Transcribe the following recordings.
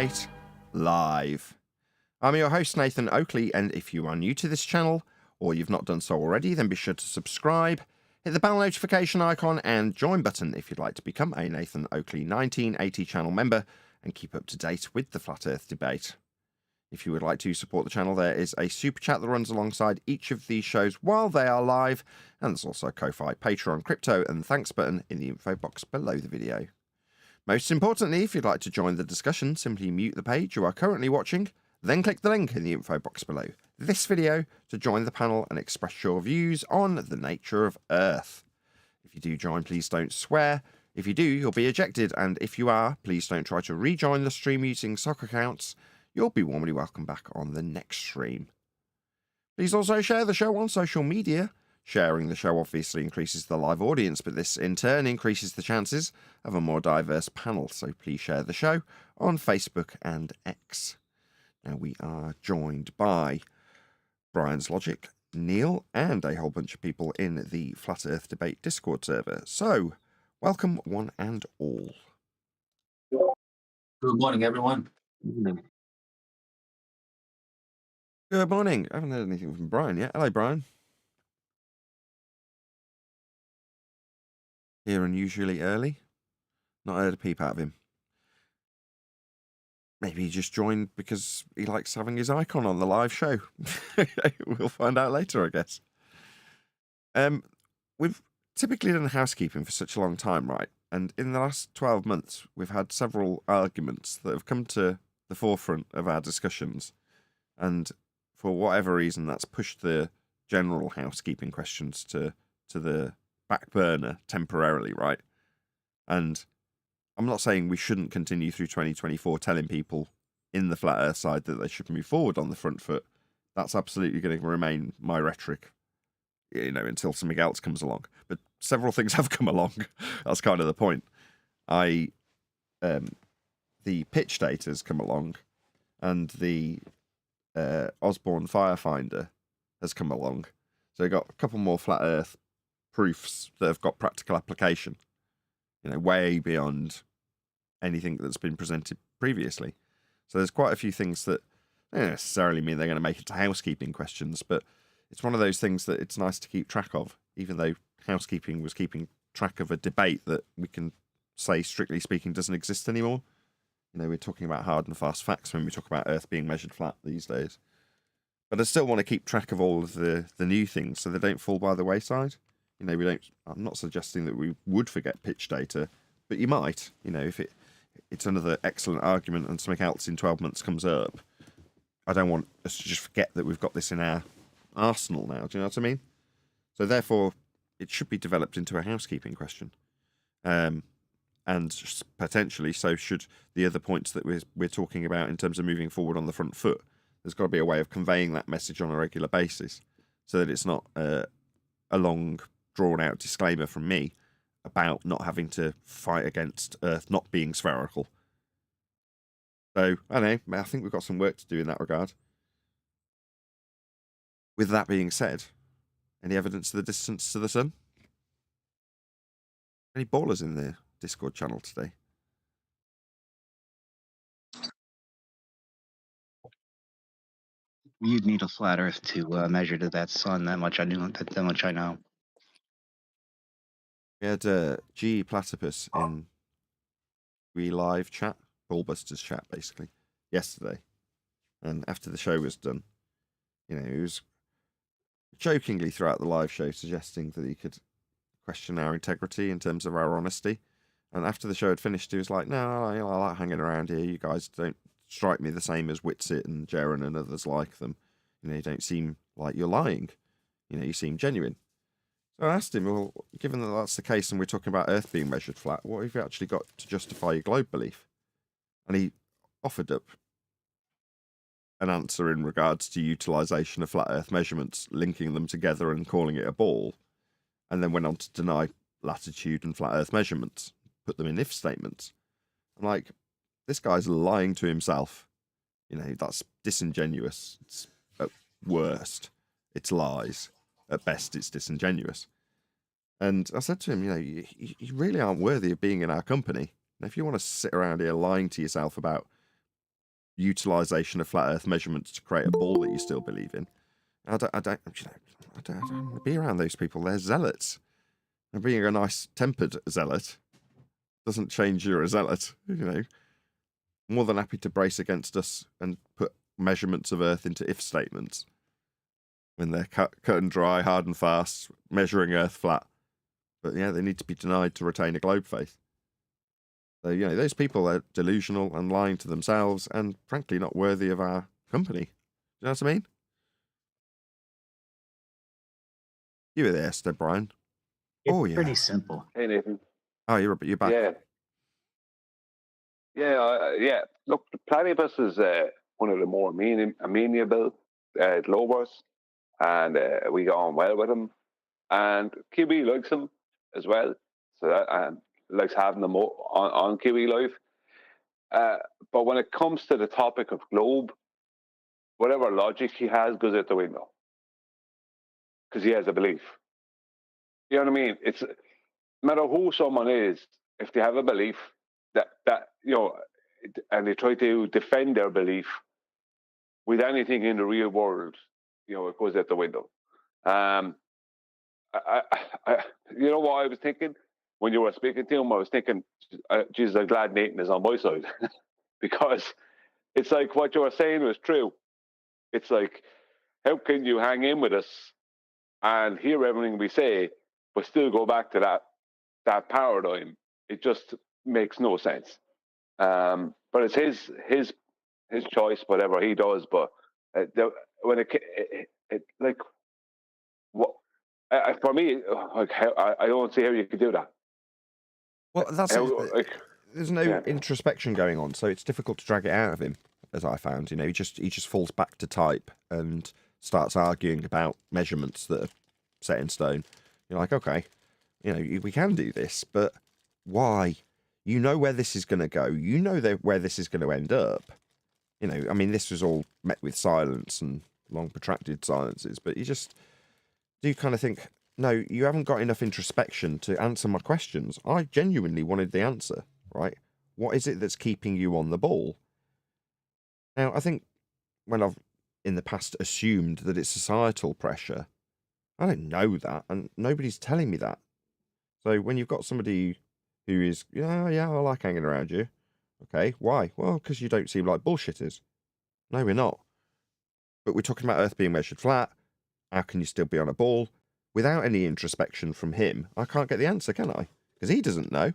Debate live. I'm your host, Nathan Oakley, and if you are new to this channel, or you've not done so already, then be sure to subscribe, hit the bell notification icon and join button if you'd like to become a Nathan Oakley 1980 channel member and keep up to date with the Flat Earth debate. If you would like to support the channel, there is a super chat that runs alongside each of these shows while they are live, and there's also a Ko-Fi, Patreon, crypto, and thanks button in the info box below the video. Most importantly, if you'd like to join the discussion, simply mute the page you are currently watching, then click the link in the info box below this video to join the panel and express your views on the nature of Earth. If you do join, please don't swear. If you do, you'll be ejected, and if you are, please don't try to rejoin the stream using sock accounts. You'll be warmly welcome back on the next stream. Please also share the show on social media. Sharing the show obviously increases the live audience, but this in turn increases the chances of a more diverse panel, so please share the show on Facebook and X. Now we are joined by Brian's Logic, Neil, and a whole bunch of people in the Flat Earth Debate Discord server. So, welcome one and all. Good morning, everyone. Good morning. I haven't heard anything from Brian yet. Hello, Brian. Here unusually early. Not heard a peep out of him. Maybe he just joined because he likes having his icon on the live show. We'll find out later, I guess. We've typically done housekeeping for such a long time, right? And in the last 12 months, we've had several arguments that have come to the forefront of our discussions. And for whatever reason, that's pushed the general housekeeping questions to the back burner temporarily, right? And I'm not saying we shouldn't continue through 2024 telling people in the Flat Earth side that they should move forward on the front foot. That's absolutely going to remain my rhetoric, until something else comes along. But several things have come along. That's kind of the point. The pitch data has come along, and the Osborne Firefinder has come along. So we've got a couple more Flat Earth proofs that have got practical application, way beyond anything that's been presented previously. So there's quite a few things that don't necessarily mean they're going to make it to housekeeping questions, but it's one of those things that it's nice to keep track of, even though housekeeping was keeping track of a debate that we can say, strictly speaking, doesn't exist anymore. We're talking about hard and fast facts when we talk about Earth being measured flat these days. But I still want to keep track of all of the new things so they don't fall by the wayside. I'm not suggesting that we would forget pitch data, but you might, if it's another excellent argument and something else in 12 months comes up. I don't want us to just forget that we've got this in our arsenal now. Do you know what I mean? So therefore, it should be developed into a housekeeping question. And potentially, so should the other points that we're talking about in terms of moving forward on the front foot. There's got to be a way of conveying that message on a regular basis so that it's not a long, drawn-out disclaimer from me about not having to fight against Earth not being spherical. So, I don't know, I think we've got some work to do in that regard. With that being said, any evidence of the distance to the sun? Any ballers in the Discord channel today? You'd need a flat Earth to measure to that sun. That much I knew. That much I know. We had G Platypus in live chat, Ballbusters chat, basically, yesterday. And after the show was done, he was jokingly throughout the live show suggesting that he could question our integrity in terms of our honesty. And after the show had finished, he was like, "No, I like hanging around here. You guys don't strike me the same as Witsit and Jaren and others like them. You don't seem like you're lying. You seem genuine." So I asked him, well, given that that's the case and we're talking about Earth being measured flat, what have you actually got to justify your globe belief? And he offered up an answer in regards to utilisation of flat Earth measurements, linking them together and calling it a ball, and then went on to deny latitude and flat Earth measurements, put them in if statements. I'm like, this guy's lying to himself. That's disingenuous. It's at worst, it's lies. At best, it's disingenuous. And I said to him, you really aren't worthy of being in our company. Now, if you want to sit around here lying to yourself about utilization of flat Earth measurements to create a ball that you still believe in. I don't want to be around those people. They're zealots. And being a nice tempered zealot doesn't change you're a zealot. More than happy to brace against us and put measurements of Earth into if statements when they're cut and dry, hard and fast, measuring Earth flat. But yeah, they need to be denied to retain a globe faith. So, those people are delusional and lying to themselves and frankly not worthy of our company. Do you know what I mean? You were there, Esther, Brian. It's pretty simple. Hey, Nathan. Oh, you're back. Yeah. Look, the platypus is one of the more amenable globers, and we get on well with him. And Kiwi likes him as well, so that likes having them on Kiwi Life. But when it comes to the topic of globe, whatever logic he has goes out the window because he has a belief. You know what I mean? It's no matter who someone is, if they have a belief that and they try to defend their belief with anything in the real world, it goes out the window. You know what I was thinking when you were speaking to him? I was thinking, Jesus, I'm glad Nathan is on my side because it's like what you were saying was true. It's like, how can you hang in with us and hear everything we say, but still go back to that paradigm? It just makes no sense. But it's his choice, whatever he does. But when it like what for me, like I don't see how you could do that. Well, there's no introspection going on, so it's difficult to drag it out of him, as I found. He just falls back to type and starts arguing about measurements that are set in stone. You're like, okay, we can do this, but why? You know where this is going to go. You know where this is going to end up. I mean, this was all met with silence and long protracted silences, but you just do kind of think, no, you haven't got enough introspection to answer my questions. I genuinely wanted the answer, right? What is it that's keeping you on the ball? Now, I think when I've in the past assumed that it's societal pressure, I don't know that, and nobody's telling me that. So when you've got somebody who is, yeah, I like hanging around you. Okay, why? Well, because you don't seem like bullshitters. No, we're not. But we're talking about Earth being measured flat. How can you still be on a ball? Without any introspection from him, I can't get the answer, can I? Because he doesn't know.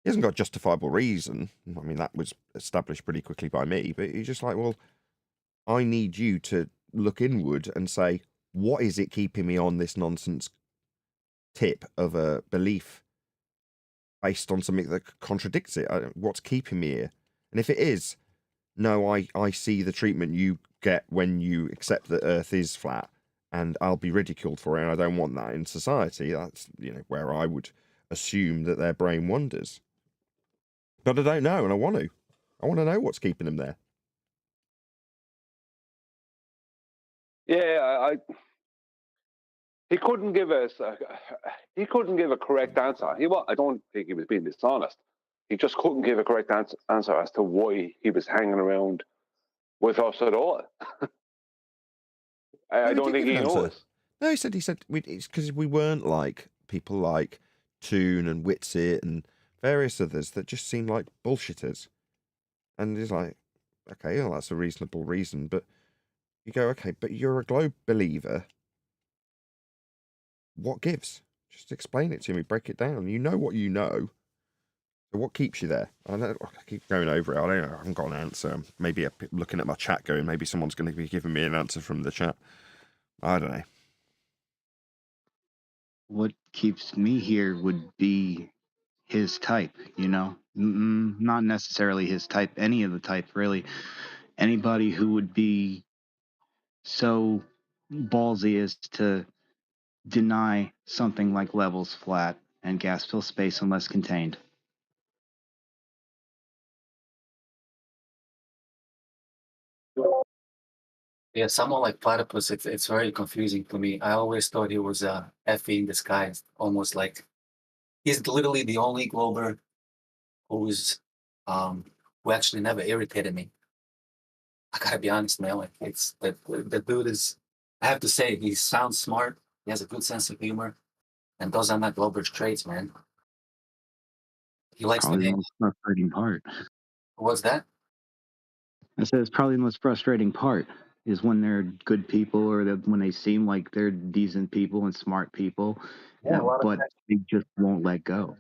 He hasn't got justifiable reason. I mean, that was established pretty quickly by me. But he's just like, well, I need you to look inward and say, what is it keeping me on this nonsense tip of a belief based on something that contradicts it? What's keeping me here? And if it is, no, I see the treatment you get when you accept that Earth is flat, and I'll be ridiculed for it, and I don't want that in society. That's, where I would assume that their brain wanders. But I don't know, and I want to. I want to know what's keeping them there. Yeah, he couldn't give us. He couldn't give a correct answer. I don't think he was being dishonest. He just couldn't give a correct answer as to why he was hanging around with us at all. I don't think he knows. No, he said it's because we weren't like people like Toon and Witsit and various others that just seemed like bullshitters. And he's like, okay, well, that's a reasonable reason, but you go, okay, but you're a globe believer. What gives? Just explain it to me. Break it down. You know what you know. So what keeps you there? I keep going over it. I don't know. I haven't got an answer. Maybe I'm looking at my chat going, maybe someone's going to be giving me an answer from the chat. I don't know. What keeps me here would be his type, not necessarily his type, any of the type, really. Anybody who would be so ballsy as to deny something like levels flat and gas fill space unless contained. Yeah, someone like platypus, it's very confusing to me. I always thought he was a Effie in disguise, almost like he's literally the only glober who actually never irritated me. I gotta be honest, man. Like it's the dude is. I have to say, he sounds smart. He has a good sense of humor, and those are not Glober's traits, man. He likes to Probably the hang. most frustrating part. What's that? I said it's probably the most frustrating part is when they're good people or when they seem like they're decent people and smart people, Yeah, a lot of but they just won't let go.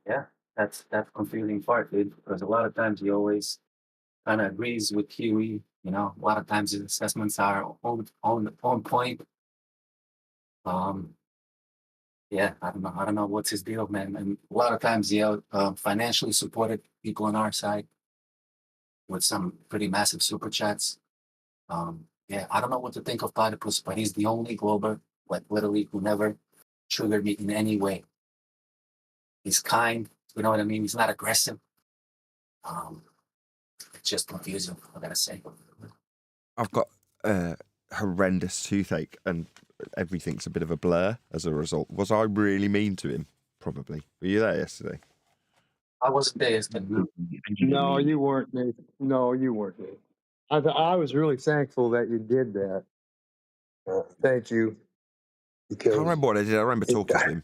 yeah. That's confusing part, dude. Because a lot of times he always kind of agrees with Huey. You know, a lot of times his assessments are on point. Um, yeah, I don't know what's his deal, man. And a lot of times, financially supported people on our side with some pretty massive super chats. Yeah, I don't know what to think of Platypus, but he's the only Glober, like literally, who never triggered me in any way. He's kind, you know what I mean? He's not aggressive. Um, it's just confusing, I gotta say. I've got horrendous toothache, and everything's a bit of a blur as a result. Was I really mean to him? Probably. Were you there yesterday? I wasn't there yesterday. No, you weren't, Nathan. No, you weren't, Nathan. I was really thankful that you did that. Thank you. I Because can't remember what I did. I remember talking to him.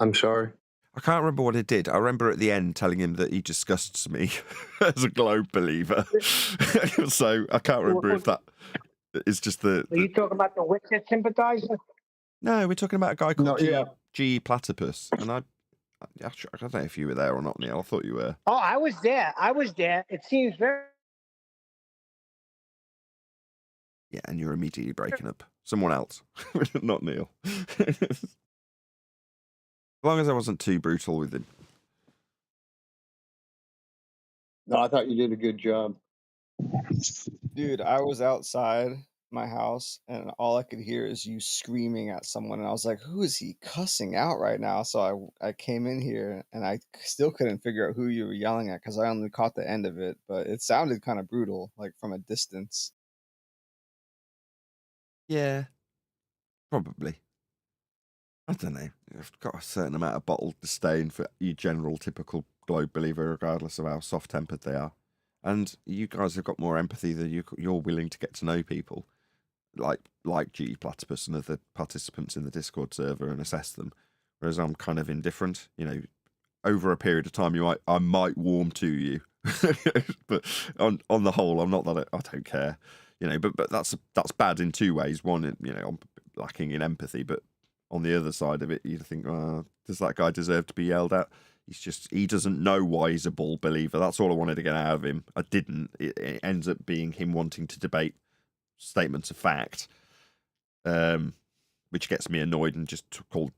I'm sorry. I can't remember what I did. I remember at the end telling him that he disgusts me as a globe believer. So I can't remember if that is just the. Are you talking about the Witcher sympathizer? No, we're talking about a guy called No, yeah. G. Platypus, and I don't know if you were there or not, Neil. I thought you were. Oh, I was there. I was there. It seems very. Yeah, and you're immediately breaking up. Someone else, not Neil. As long as I wasn't too brutal with him. No, I thought you did a good job. Dude, I was outside my house and all I could hear is you screaming at someone, and I was like, who is he cussing out right now? So I came in here and I still couldn't figure out who you were yelling at because I only caught the end of it, but it sounded kind of brutal, like from a distance. Yeah, probably. I don't know. I've got a certain amount of bottled disdain for your general typical globe believer, regardless of how soft-tempered they are. And you guys have got more empathy than you're willing to get to know people, like G Platypus and other participants in the Discord server, and assess them. Whereas I'm kind of indifferent. You know, over a period of time, I might warm to you, but on the whole, I'm not that I don't care. You know, but that's bad in two ways. One, you know, I'm lacking in empathy, but on the other side of it, you think, does that guy deserve to be yelled at? He doesn't know why he's a bull believer. That's all I wanted to get out of him. I didn't. It ends up being him wanting to debate statements of fact, which gets me annoyed and just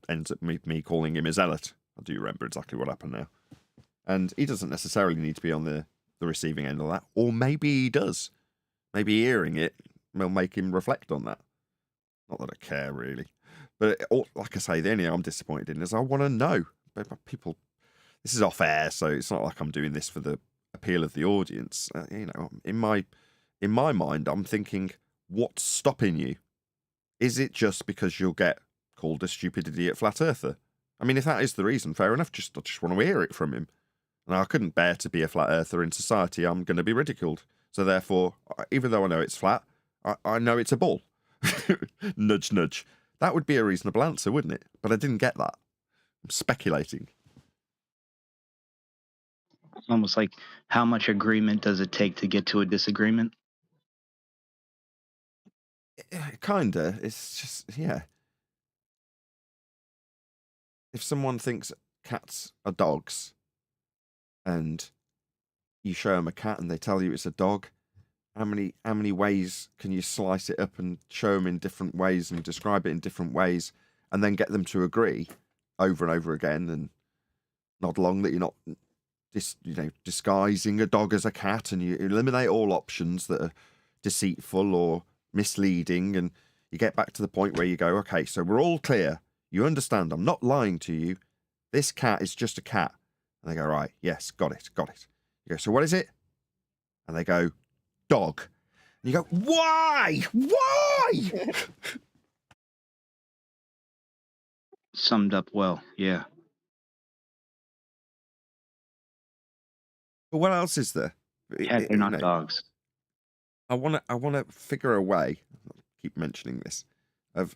ends up me calling him a zealot. I do remember exactly what happened now. And he doesn't necessarily need to be on the receiving end of that. Or maybe he does. Maybe hearing it will make him reflect on that. Not that I care, really. But like I say, the only thing I'm disappointed in is I want to know. But people, this is off air, so it's not like I'm doing this for the appeal of the audience. You know, in my mind, I'm thinking, what's stopping you? Is it just because you'll get called a stupid idiot flat earther? I mean, if that is the reason, fair enough. I just want to hear it from him. And I couldn't bear to be a flat earther in society. I'm going to be ridiculed. So therefore, even though I know it's flat, I know it's a ball. Nudge, nudge. That would be a reasonable answer, wouldn't it? But I didn't get that. I'm speculating. It's almost like, how much agreement does it take to get to a disagreement? Kinda. It's just, yeah. If someone thinks cats are dogs and you show them a cat and they tell you it's a dog, how many ways can you slice it up and show them in different ways and describe it in different ways and then get them to agree over and over again and nod along that you're not disguising a dog as a cat, and you eliminate all options that are deceitful or misleading, and you get back to the point where you go, okay, so we're all clear. You understand, I'm not lying to you. This cat is just a cat. And they go, right, yes, got it. You go, so what is it? And they go, dog. And you go, why? Summed up well, yeah. But what else is there? Cats are not dogs. I want to figure a way. I keep mentioning this of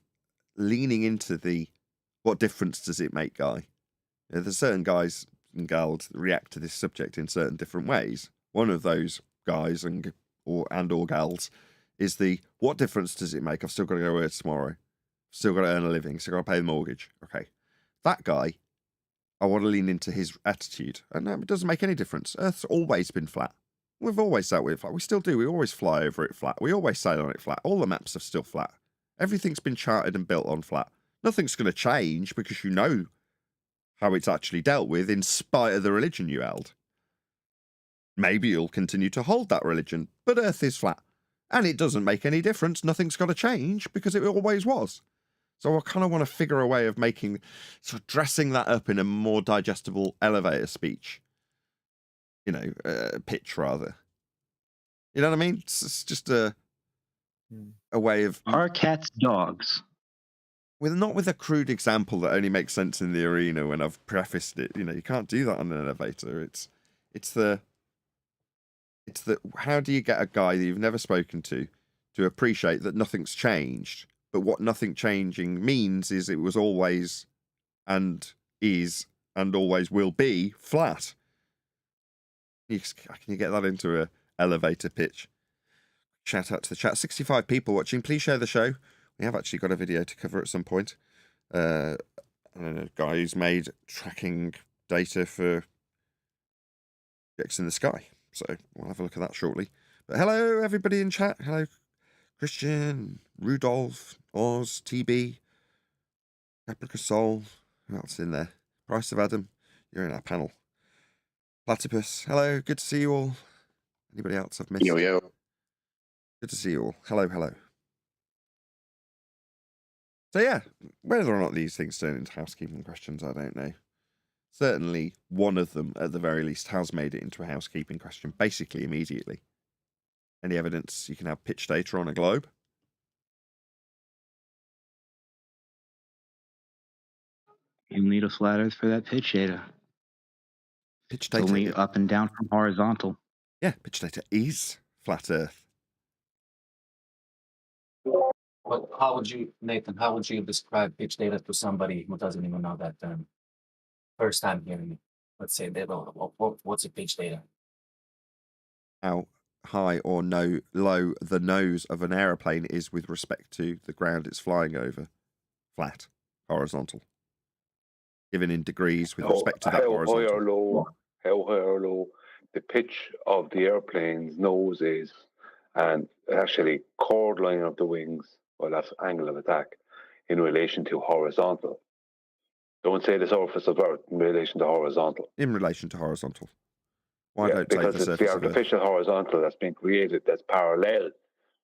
leaning into the what difference does it make guy. There's certain guys and gals that react to this subject in certain different ways. One of those guys or gals is the what difference does it make? I've still got to go to work tomorrow. Still got to earn a living. Still got to pay the mortgage. Okay, that guy, I want to lean into his attitude, and it doesn't make any difference. Earth's always been flat. We've always sailed with it flat. We still do. We always fly over it flat. We always sail on it flat. All the maps are still flat. Everything's been charted and built on flat. Nothing's going to change because you know how it's actually dealt with in spite of the religion you held. Maybe you'll continue to hold that religion, but Earth is flat. And it doesn't make any difference. Nothing's got to change because it always was. So I kind of want to figure a way of dressing that up in a more digestible elevator speech. Pitch rather. You know what I mean? It's just a way of... Are cats dogs? Not with a crude example that only makes sense in the arena when I've prefaced it. You can't do that on an elevator. It's the how do you get a guy that you've never spoken to appreciate that nothing's changed? But what nothing changing means is it was always and is and always will be flat. Can you get that into a elevator pitch? Shout out to the chat. 65 people watching. Please share the show. We have actually got a video to cover at some point. A guy who's made tracking data for objects in the sky. So we'll have a look at that shortly. But hello, everybody in chat. Hello, Christian, Rudolph, Oz, TB, Caprica Soul. Who else in there? Price of Adam. You're in our panel. Platypus. Hello, good to see you all. Anybody else I've missed? Yo. Good to see you all. Hello. So yeah, whether or not these things turn into housekeeping questions, I don't know. Certainly one of them, at the very least, has made it into a housekeeping question, basically immediately. Any evidence you can have pitch data on a globe? You'll need a flat Earth for that pitch data. Pitch It's data. only up and down from horizontal. Yeah, pitch data is flat Earth. But how would you, Nathan, how would you describe pitch data to somebody who doesn't even know that term? First time hearing it. Let's say they don't know what's a pitch data. How high or low the nose of an aeroplane is with respect to the ground it's flying over. Flat, horizontal. Given in degrees with respect to that horizontal. How high or low the pitch of the airplane's nose is, and actually chord line of the wings, well, that's angle of attack, in relation to horizontal. Don't say the surface of Earth in relation to horizontal. In relation to horizontal. Why don't say because the it's surface the of Earth? artificial horizontal that's been created that's parallel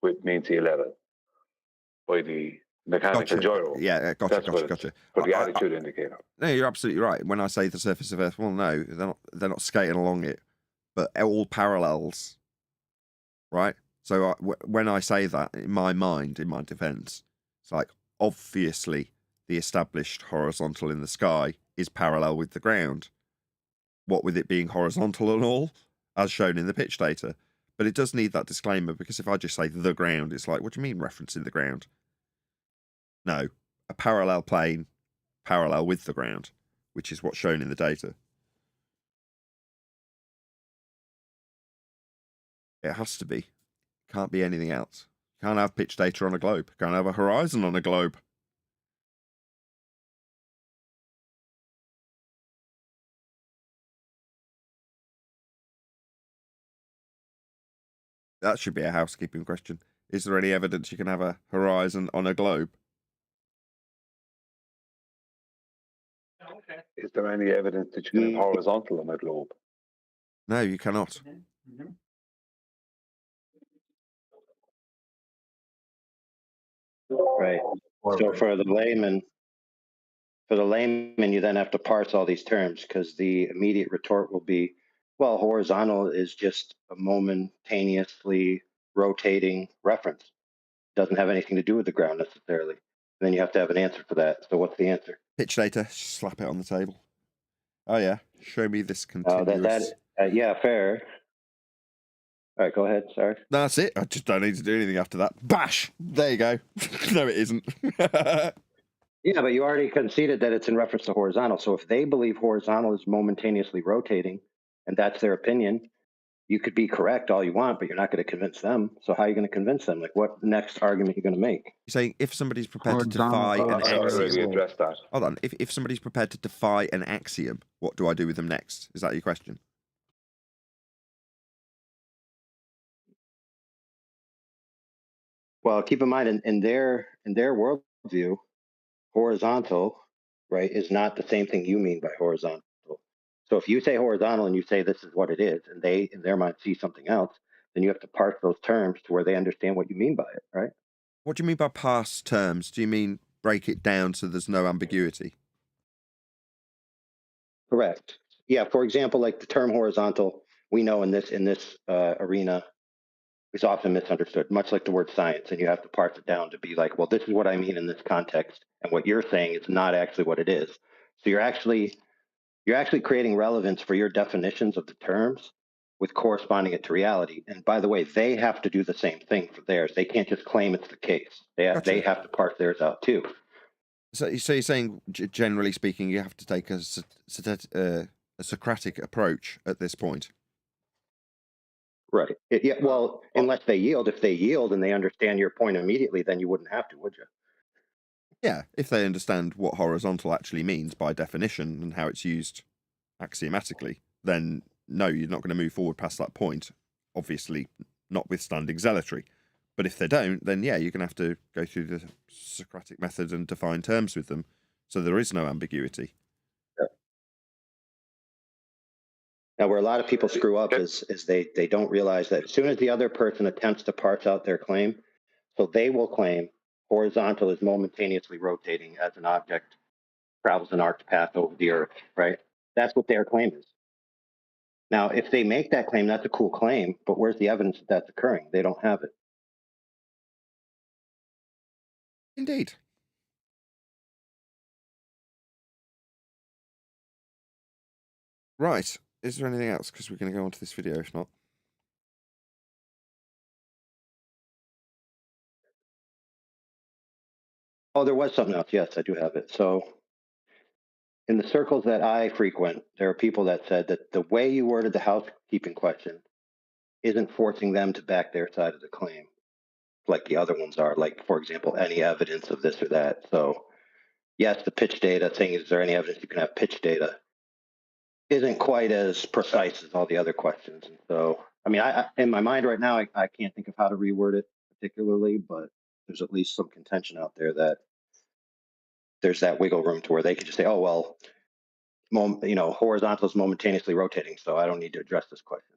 with mean sea level by the mechanical gyro. Yeah, gotcha. For the attitude indicator. No, you're absolutely right. When I say the surface of Earth, well, no, they're not skating along it, but all parallels, right? So when I say that, in my mind, in my defense, it's like, obviously, the established horizontal in the sky is parallel with the ground. What with it being horizontal and all, as shown in the pitch data. But it does need that disclaimer, because if I just say the ground, it's like, what do you mean referencing the ground? No, a parallel plane, parallel with the ground, which is what's shown in the data. It has to be. Can't be anything else. Can't have pitch data on a globe. Can't have a horizon on a globe. That should be a housekeeping question. Is there any evidence you can have a horizon on a globe? Is there any evidence that you can have horizontal on a globe? No, you cannot. Right. So for the layman, you then have to parse all these terms, because the immediate retort will be, well, horizontal is just a momentaneously rotating reference. Doesn't have anything to do with the ground necessarily. And then you have to have an answer for that. So what's the answer? Pitch data, slap it on the table. Oh yeah, show me this continuous. Yeah, fair. All right, go ahead. Sorry. That's it. I just don't need to do anything after that. Bash! There you go. No, it isn't. Yeah, but you already conceded that it's in reference to horizontal. So if they believe horizontal is momentaneously rotating, and that's their opinion, you could be correct all you want, but you're not going to convince them. So how are you going to convince them? Like, what next argument are you going to make? You're saying if somebody's prepared to Horizontal defy an goes I already axiom. addressed that. Hold on. If somebody's prepared to defy an axiom, what do I do with them next? Is that your question? Well, keep in mind in their worldview, horizontal, right, is not the same thing you mean by horizontal. So if you say horizontal and you say this is what it is, and they in their mind see something else, then you have to parse those terms to where they understand what you mean by it, right? What do you mean by past terms? Do you mean break it down so there's no ambiguity? Correct. Yeah. For example, like the term horizontal, we know in this arena is often misunderstood, much like the word science, and you have to parse it down to be like, well, this is what I mean in this context, and what you're saying is not actually what it is. So you're actually creating relevance for your definitions of the terms with corresponding it to reality. And by the way, they have to do the same thing for theirs. They can't just claim it's the case. They Gotcha. have to parse theirs out too. So you're saying, generally speaking, you have to take a Socratic approach at this point. Right. Yeah. Well, unless they yield. If they yield and they understand your point immediately, then you wouldn't have to, would you? Yeah, if they understand what horizontal actually means by definition and how it's used axiomatically, then no, you're not going to move forward past that point, obviously notwithstanding zealotry. But if they don't, then yeah, you're going to have to go through the Socratic method and define terms with them, so there is no ambiguity. Now, where a lot of people screw up is they don't realize that as soon as the other person attempts to parse out their claim, so they will claim horizontal is momentaneously rotating as an object travels an arced path over the earth, right? That's what their claim is. Now, if they make that claim, that's a cool claim, but where's the evidence that that's occurring? They don't have it. Indeed. Right. Is there anything else? Because we're going to go on to this video, if not. Oh, there was something else. Yes, I do have it. So in the circles that I frequent, there are people that said that the way you worded the housekeeping question isn't forcing them to back their side of the claim like the other ones are, like, for example, any evidence of this or that. So yes, the pitch data thing, is there any evidence you can have pitch data, isn't quite as precise as all the other questions. And so, I mean, I in my mind right now, I can't think of how to reword it particularly, but there's at least some contention out there that there's that wiggle room to where they could just say, oh, well, horizontal is momentaneously rotating, so I don't need to address this question.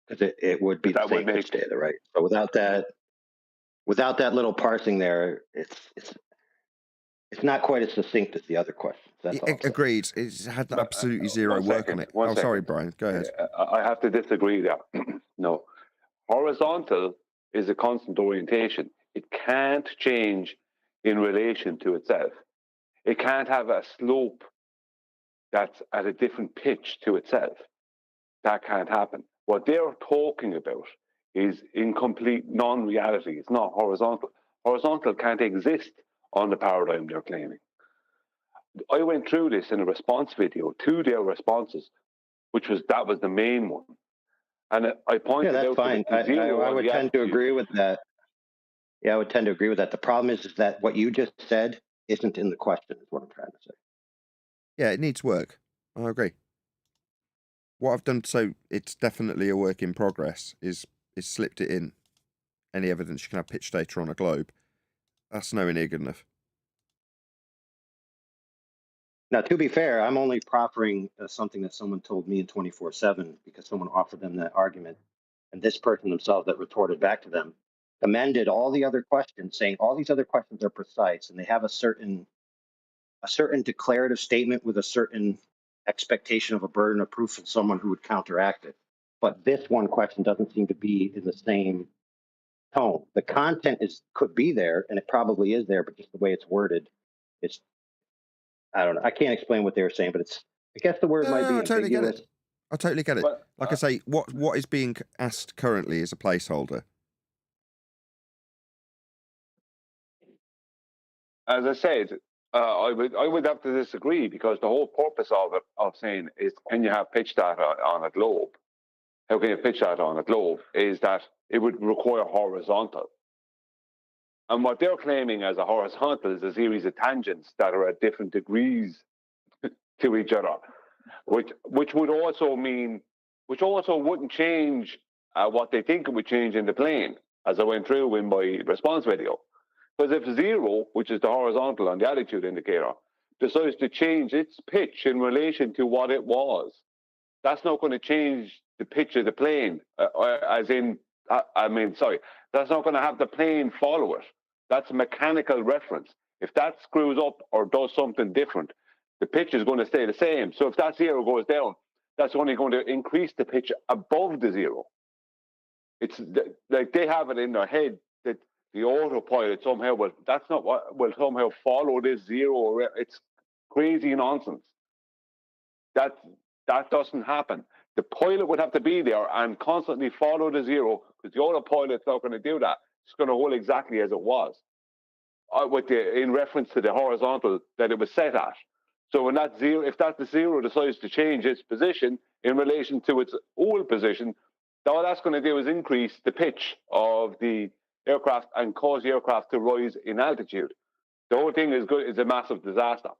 Because it would be the same pitch data, right? So without that little parsing there, it's not quite as succinct as the other questions. That's all. Agreed. It's had absolutely zero work on it. Oh, sorry, Brian. Go ahead. I have to disagree there. No. Horizontal is a constant orientation. It can't change in relation to itself. It can't have a slope that's at a different pitch to itself. That can't happen. What they're talking about is incomplete non-reality. It's not horizontal. Horizontal can't exist on the paradigm they're claiming. I went through this in a response video to their responses, that was the main one. And I pointed out... Yeah, that's fine. I would tend to agree with that. Yeah, I would tend to agree with that. The problem is that what you just said isn't in the question, is what I'm trying to say. Yeah, it needs work. I agree. What I've done, so it's definitely a work in progress, is slipped it in. Any evidence you can have pitch data on a globe. That's nowhere near good enough. Now, to be fair, I'm only proffering something that someone told me in 24/7 because someone offered them that argument. And this person themselves that retorted back to them amended all the other questions, saying all these other questions are precise and they have a certain declarative statement with a certain expectation of a burden of proof from someone who would counteract it. But this one question doesn't seem to be in the same tone. The content could be there, and it probably is there, but just the way it's worded, I don't know. I can't explain what they were saying, but I guess the word might be I totally get ambiguous. it. I totally get it. But Like I say, what is being asked currently is a placeholder. as I said, I would have to disagree, because the whole purpose of saying is, can you have pitch data on a globe? How can you pitch data on a globe? Is that it would require horizontal. And what they're claiming as a horizontal is a series of tangents that are at different degrees to each other, which would also mean, which also wouldn't change what they think it would change in the plane, as I went through in my response video. Because if 0, which is the horizontal on the attitude indicator, decides to change its pitch in relation to what it was, that's not going to change the pitch of the plane, that's not going to have the plane follow it. That's a mechanical reference. If that screws up or does something different, the pitch is going to stay the same. So if that 0 goes down, that's only going to increase the pitch above the 0. It's like they have it in their head that the autopilot somehow that's not what will somehow follow this 0. It's crazy nonsense. That doesn't happen. The pilot would have to be there and constantly follow the 0, because the autopilot's not going to do that. It's going to hold exactly as it was, in reference to the horizontal that it was set at. So when that 0, if that the 0 decides to change its position in relation to its old position, all that's going to do is increase the pitch of the aircraft and cause the aircraft to rise in altitude. The whole thing is a massive disaster.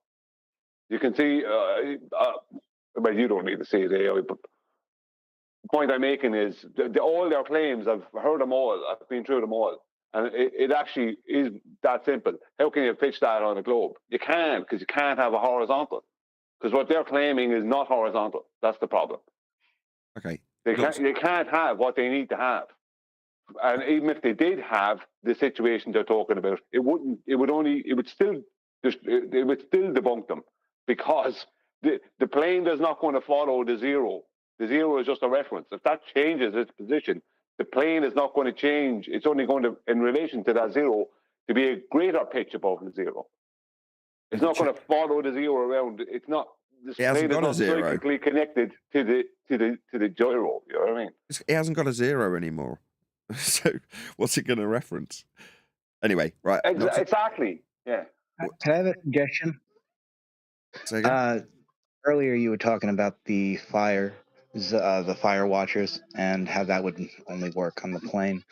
You can see, well, you don't need to see it, but the point I'm making is all their claims, I've heard them all, I've been through them all, and it actually is that simple. How can you pitch that on a globe? You can't, because you can't have a horizontal. Because what they're claiming is not horizontal. That's the problem. Okay. They can't have what they need to have. And even if they did have the situation they're talking about, it would still debunk them, because the plane is not going to follow the 0. The 0 is just a reference. If that changes its position, the plane is not going to change. It's only going to, in relation to that 0, to be a greater pitch above the 0. It's not going to follow the 0 around. It's not. This plane is not psychically connected to the gyro. You know what I mean? It hasn't got a 0 anymore. So what's it going to reference? Anyway, right. Exactly. Yeah. Can I have a suggestion? Earlier you were talking about the fire watchers and how that would only work on the plane.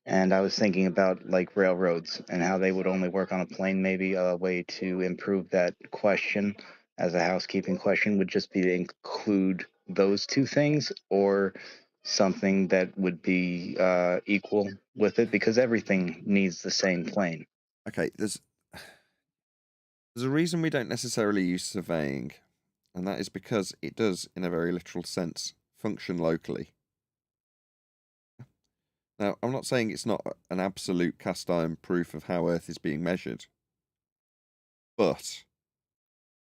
And I was thinking about like railroads and how they would only work on a plane. Maybe a way to improve that question as a housekeeping question would just be to include those two things, or something that would be equal with it, because everything needs the same plane. Okay, there's a reason we don't necessarily use surveying, and that is because it does, in a very literal sense, function locally. Now, I'm not saying it's not an absolute cast iron proof of how Earth is being measured, but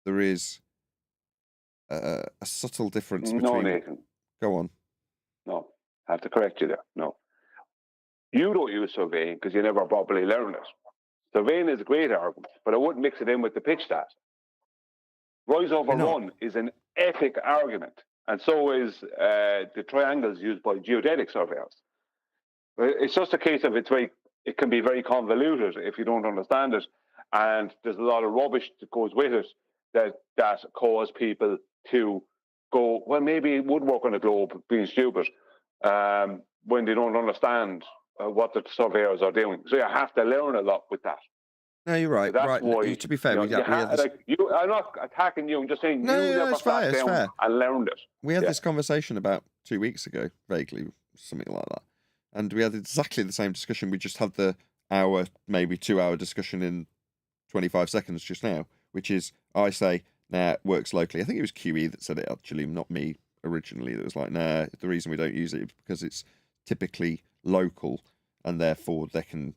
there is a subtle difference between... No, Nathan. Go on. No, I have to correct you there. No. You don't use surveying because you never properly learned it. Surveying is a great argument, but I wouldn't mix it in with the pitch stat. Rise over run is an epic argument, and so is the triangles used by geodetic surveyors. It's just a case of it can be very convoluted if you don't understand it, and there's a lot of rubbish that goes with it that cause people to go, well, maybe it would work on a globe, being stupid, when they don't understand what the surveyors are doing. So you have to learn a lot with that. No, you're right. So right. Why, to be fair, I'm not attacking you. I'm just saying you never sat down and learned it. We had this conversation about 2 weeks ago, vaguely, something like that. And we had exactly the same discussion. We just had the hour, maybe 2 hour discussion in 25 seconds just now, which is, I say, nah, it works locally. I think it was QE that said it, actually, not me originally. That was like, nah, the reason we don't use it is because it's typically local, and therefore they can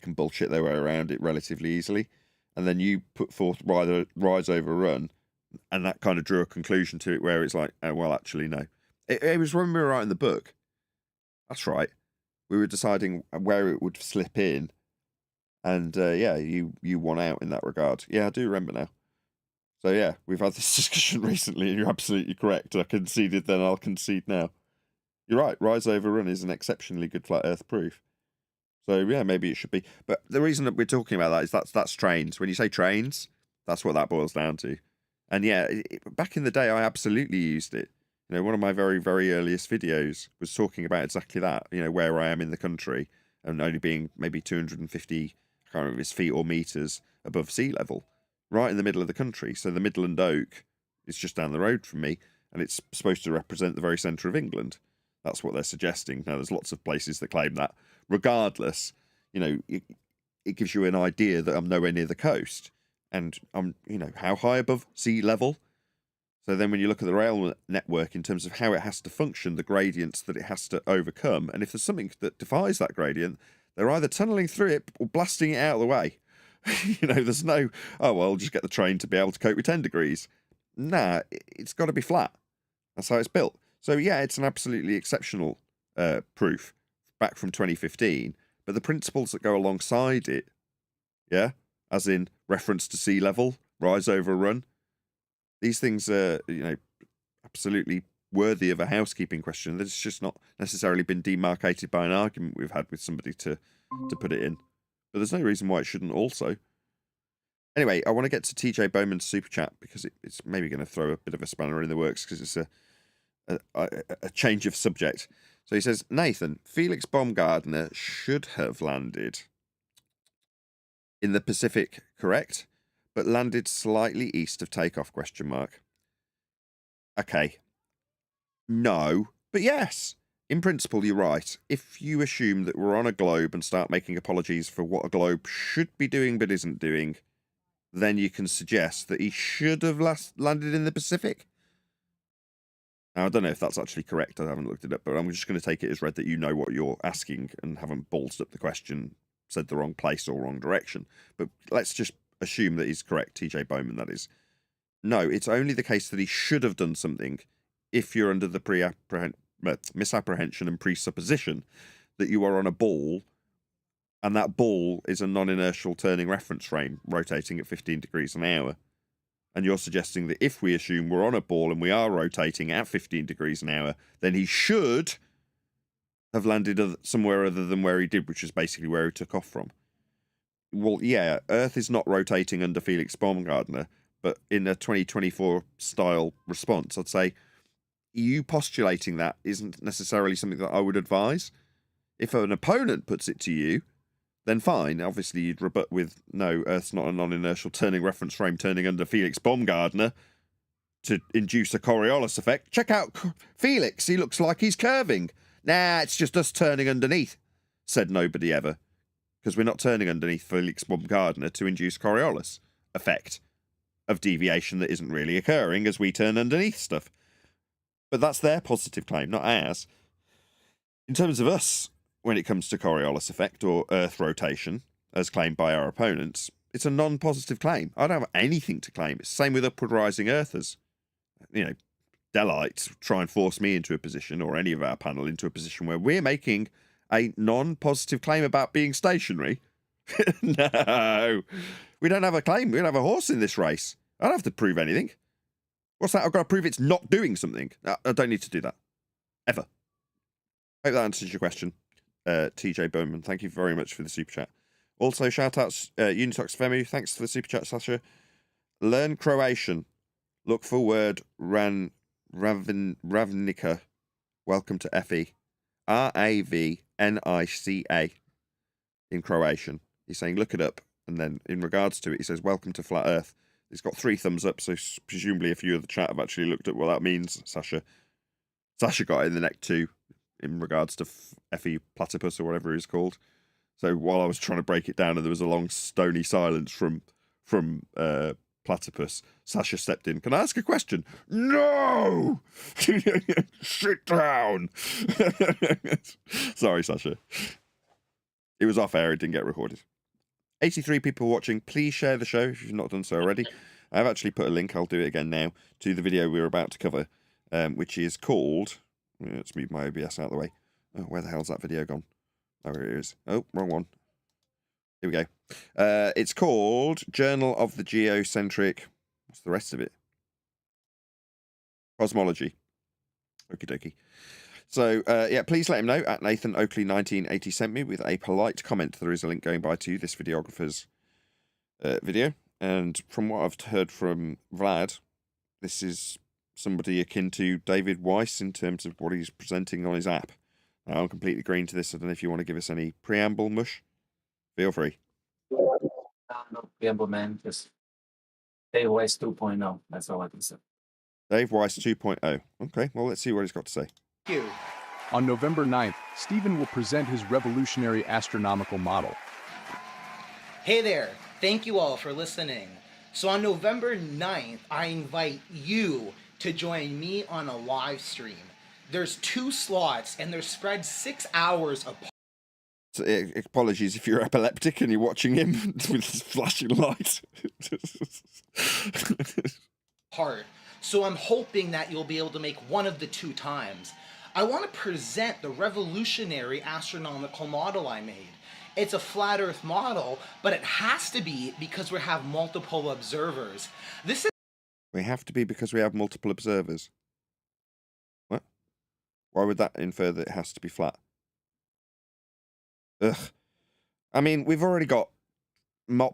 bullshit their way around it relatively easily. And then you put forth rise over run, and that kind of drew a conclusion to it where it's like, oh, well, actually, no. It was when we were writing the book. That's right. We were deciding where it would slip in. And, yeah, you won out in that regard. Yeah, I do remember now. So yeah, we've had this discussion recently, and you're absolutely correct. I conceded then, I'll concede now. You're right, rise over run is an exceptionally good flat earth proof. So yeah, maybe it should be. But the reason that we're talking about that is that's trains. When you say trains, that's what that boils down to. And yeah, back in the day, I absolutely used it. You know, one of my very, very earliest videos was talking about exactly that, you know, where I am in the country and only being maybe 250, I can't remember if it's feet or meters above sea level, right in the middle of the country. So the Midland Oak is just down the road from me, and it's supposed to represent the very centre of England. That's what they're suggesting. Now, there's lots of places that claim that. Regardless, you know, it gives you an idea that I'm nowhere near the coast. And I'm, you know, how high above sea level? So then when you look at the rail network in terms of how it has to function, the gradients that it has to overcome, and if there's something that defies that gradient, they're either tunnelling through it or blasting it out of the way. You know, there's no, oh, well, just get the train to be able to cope with 10 degrees. Nah, it's got to be flat. That's how it's built. So yeah, it's an absolutely exceptional proof back from 2015, but the principles that go alongside it, yeah, as in reference to sea level, rise over run, these things are, you know, absolutely worthy of a housekeeping question. That's just not necessarily been demarcated by an argument we've had with somebody to put it in. But there's no reason why it shouldn't also. Anyway, I want to get to TJ Bowman's super chat because it's maybe going to throw a bit of a spanner in the works because it's a change of subject. So he says, Nathan, Felix Baumgartner should have landed in the Pacific, correct? But landed slightly east of takeoff, ? Okay. No, but yes. In principle, you're right. If you assume that we're on a globe and start making apologies for what a globe should be doing but isn't doing, then you can suggest that he should have landed in the Pacific. Now, I don't know if that's actually correct. I haven't looked it up, but I'm just going to take it as read that you know what you're asking and haven't ballsed up the question, said the wrong place or wrong direction. But let's just assume that he's correct, TJ Bowman, that is. No, it's only the case that he should have done something if you're under the misapprehension and presupposition that you are on a ball, and that ball is a non-inertial turning reference frame rotating at 15 degrees an hour. And you're suggesting that if we assume we're on a ball and we are rotating at 15 degrees an hour, then he should have landed somewhere other than where he did, which is basically where he took off from. Well, yeah, Earth is not rotating under Felix Baumgartner, but in a 2024 style response, I'd say you postulating that isn't necessarily something that I would advise. If an opponent puts it to you, then fine. Obviously, you'd rebut with, no, Earth's not a non-inertial turning reference frame turning under Felix Baumgartner to induce a Coriolis effect. Check out Felix. He looks like he's curving. Nah, it's just us turning underneath, said nobody ever. Because we're not turning underneath Felix Baumgartner to induce Coriolis effect of deviation that isn't really occurring as we turn underneath stuff. But that's their positive claim, not ours. In terms of us, when it comes to Coriolis effect or Earth rotation, as claimed by our opponents, it's a non-positive claim. I don't have anything to claim. It's the same with upward rising Earthers. You know, Lite try and force me into a position, or any of our panel into a position where we're making a non-positive claim about being stationary. No, we don't have a claim. We don't have a horse in this race. I don't have to prove anything. What's that? I've got to prove it's not doing something. I don't need to do that. Ever. Hope that answers your question. TJ Bowman, thank you very much for the super chat. Also, shout outs Unitox Femu, thanks for the super chat, Sasha. Learn Croatian. Look for word Ravnica. Welcome to FE. Ravnica in Croatian. He's saying look it up, and then in regards to it, he says welcome to Flat Earth. He's got 3 thumbs up, so presumably a few of the chat have actually looked at what that means, Sasha. Sasha got it in the neck too, in regards to FE Platypus or whatever he's called. So while I was trying to break it down and there was a long stony silence from Platypus, Sasha stepped in. Can I ask a question? No! Sit down! Sorry, Sasha. It was off air, it didn't get recorded. 83 people watching. Please share the show if you've not done so already. I've actually put a link, I'll do it again now, to the video we were about to cover, which is called... Let's move my OBS out of the way. Oh, where the hell's that video gone? Oh, here it is. Oh, wrong one. Here we go. It's called Journal of the Geocentric... What's the rest of it? Cosmology. Okie dokie. So, yeah, please let him know at Nathan Oakley 1980 sent me with a polite comment. There is a link going by to this videographer's video. And from what I've heard from Vlad, this is somebody akin to David Weiss in terms of what he's presenting on his app. Now, I'm completely green to this. I don't know if you want to give us any preamble, Mush. Feel free. No preamble, man. Just Dave Weiss 2.0. That's all I can say. Dave Weiss 2.0. Okay, well, let's see what he's got to say. Thank you. On November 9th, Stephen will present his revolutionary astronomical model. Hey there, thank you all for listening. So on November 9th, I invite you to join me on a live stream. There's 2 slots and they're spread 6 hours apart. So, apologies if you're epileptic and you're watching him with his flashing light. So I'm hoping that you'll be able to make one of the 2 times. I want to present the revolutionary astronomical model I made. It's a flat Earth model, but it has to be because we have multiple observers. We have to be because we have multiple observers. What? Why would that infer that it has to be flat? Ugh. I mean, we've already got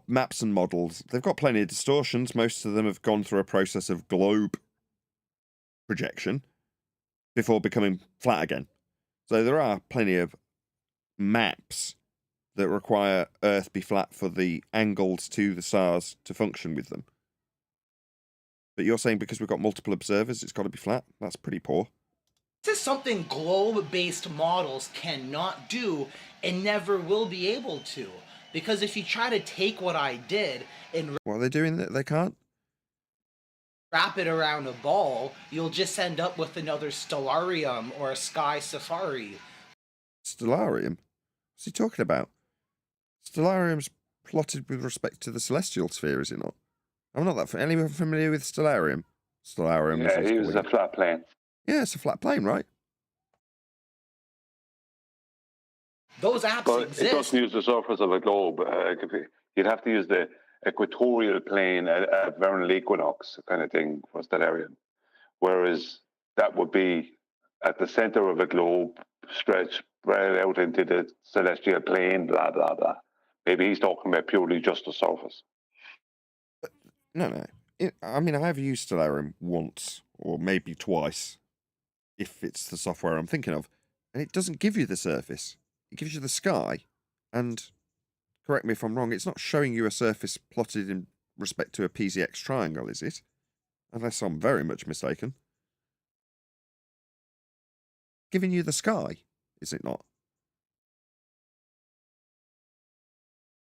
maps and models. They've got plenty of distortions. Most of them have gone through a process of globe projection before becoming flat again. So there are plenty of maps that require Earth be flat for the angles to the stars to function with them. But you're saying because we've got multiple observers, it's got to be flat? That's pretty poor. This is something globe-based models cannot do and never will be able to. Because if you try to take what I did and what are they doing that they can't? Wrap it around a ball, you'll just end up with another stellarium or a sky safari. Stellarium? What's he talking about? Stellarium's plotted with respect to the celestial sphere, is it not? I'm not that anyone familiar with Stellarium. Stellarium. Yeah, he was a flat plane. Yeah, it's a flat plane, right? Those apps exist. It doesn't use the surface of a globe. You'd have to use the equatorial plane at vernal equinox kind of thing for Stellarium. Whereas that would be at the center of a globe, stretched right out into the celestial plane, blah, blah, blah. Maybe he's talking about purely just the surface. No. I mean, I have used Stellarium once, or maybe twice, if it's the software I'm thinking of, and it doesn't give you the surface. It gives you the sky, and correct me if I'm wrong, it's not showing you a surface plotted in respect to a PZX triangle, is it? Unless I'm very much mistaken. Giving you the sky, is it not?